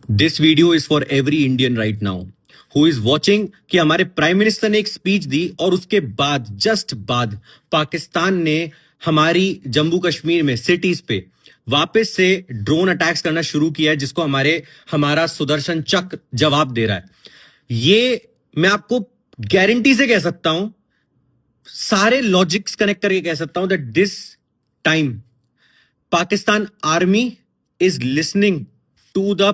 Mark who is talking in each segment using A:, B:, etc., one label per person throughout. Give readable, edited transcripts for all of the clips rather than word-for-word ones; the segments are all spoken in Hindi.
A: This video is for every Indian right now who is watching कि हमारे प्राइम मिनिस्टर ने एक स्पीच दी और उसके बाद जस्ट बाद पाकिस्तान ने हमारी जम्मू कश्मीर में सिटीज पे वापस से ड्रोन अटैक्स करना शुरू किया है, जिसको हमारा सुदर्शन चक्र जवाब दे रहा है। ये मैं आपको गारंटी से कह सकता हूं, सारे लॉजिक्स कनेक्ट करके कह सकता हूं that this time Pakistan army is listening to the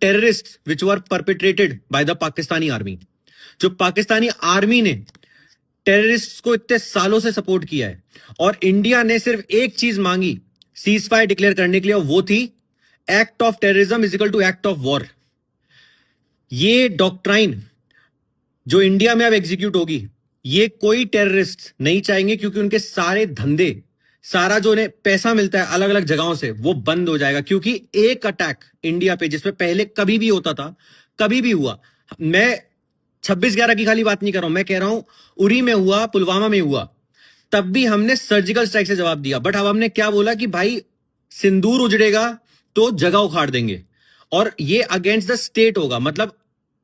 A: terrorists which were perpetrated by the Pakistani army। जो पाकिस्तानी आर्मी ने टेररिस्ट को इतने सालों से सपोर्ट किया है और इंडिया ने सिर्फ एक चीज मांगी सीज फायर डिक्लेयर करने के लिए, और वो थी act of terrorism is equal to act of war. ये डॉक्ट्राइन जो इंडिया में अब एग्जीक्यूट होगी, ये कोई टेररिस्ट नहीं चाहेंगे, क्योंकि उनके सारे धंधे, सारा जो उन्हें पैसा मिलता है अलग अलग जगहों से, वो बंद हो जाएगा। क्योंकि एक अटैक इंडिया पे जिसमें पहले कभी भी होता था, कभी भी हुआ, मैं 26/11 की खाली बात नहीं कर रहा हूं, मैं कह रहा हूं उरी में हुआ, पुलवामा में हुआ, तब भी हमने सर्जिकल स्ट्राइक से जवाब दिया। बट अब हमने क्या बोला कि भाई सिंदूर उजड़ेगा तो जगह उखाड़ देंगे, और ये अगेंस्ट द स्टेट होगा। मतलब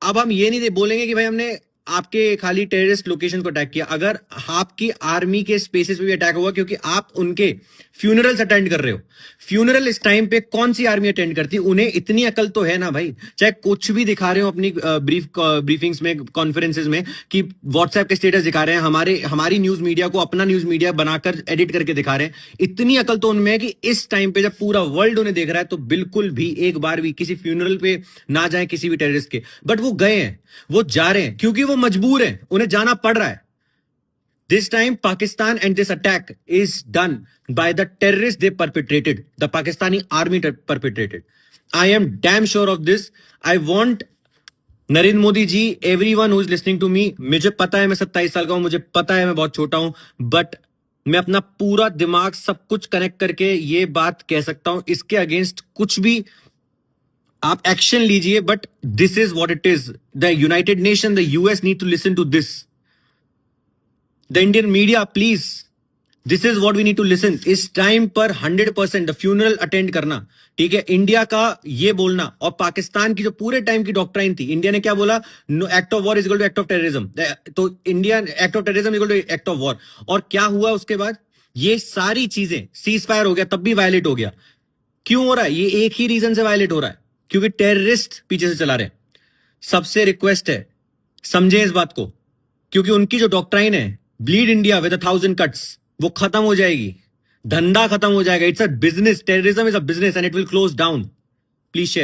A: अब हम ये नहीं बोलेंगे कि भाई हमने आपके खाली टेररिस्ट लोकेशन को अटैक किया, अगर आपकी आर्मी के स्पेसेस पे भी अटैक होगा, क्योंकि आप उनके फ्यूनरल्स अटेंड कर रहे हो। फ्यूनरल इस टाइम पे कौन सी आर्मी अटेंड करती है? उन्हें इतनी अकल तो है ना भाई, चाहे कुछ भी दिखा रहे हो अपनी ब्रीफिंग्स में, कॉन्फ्रेंसेज में, कि व्हाट्सएप के स्टेटस दिखा रहे हैं, हमारी न्यूज मीडिया को अपना न्यूज मीडिया बनाकर एडिट करके दिखा रहे हैं। इतनी अकल तो उनमें है कि इस टाइम पे जब पूरा वर्ल्ड उन्हें देख रहा है, तो बिल्कुल भी एक बार भी किसी फ्यूनरल पे ना जाए किसी भी टेररिस्ट के। बट वो गए हैं, वो जा रहे हैं, क्योंकि वो मजबूर है, उन्हें जाना पड़ रहा है। This time Pakistan and this attack is done by the terrorists they perpetrated, the Pakistani army perpetrated. I am damn sure of this. I want Narendra Modi ji, everyone who is listening to me, मुझे पता है मैं 27 साल का हूं, मुझे पता है मैं बहुत छोटा हूं, बट मैं अपना पूरा दिमाग सब कुछ कनेक्ट करके ये बात कह सकता हूं। इसके अगेंस्ट कुछ भी आप एक्शन लीजिए, but this is what it is. The United Nation, the US need to listen to this. The Indian media, please, this is what we need to listen. इस टाइम पर 100% द फ्यूनरल अटेंड करना, ठीक है, इंडिया का ये बोलना, और पाकिस्तान की जो पूरे टाइम की डॉक्ट्राइन थी, इंडिया ने क्या बोला, act of war is equal to act of terrorism, तो India act of terrorism is equal to act of war. और क्या हुआ उसके बाद? ये सारी चीजें, सीज फायर हो गया तब भी वायलेट हो गया। क्यों हो रहा है? ये एक ही रीजन से वायलेट हो रहा है, क्योंकि टेररिस्ट पीछे से चला रहे हैं। सबसे रिक्वेस्ट है, समझे इस बात को, क्योंकि उनकी जो डॉक्ट्राइन है, ब्लीड इंडिया विद 1000 कट्स, वो खत्म हो जाएगी, धंधा खत्म हो जाएगा। It's a business, terrorism is a business and it will close down. Please share.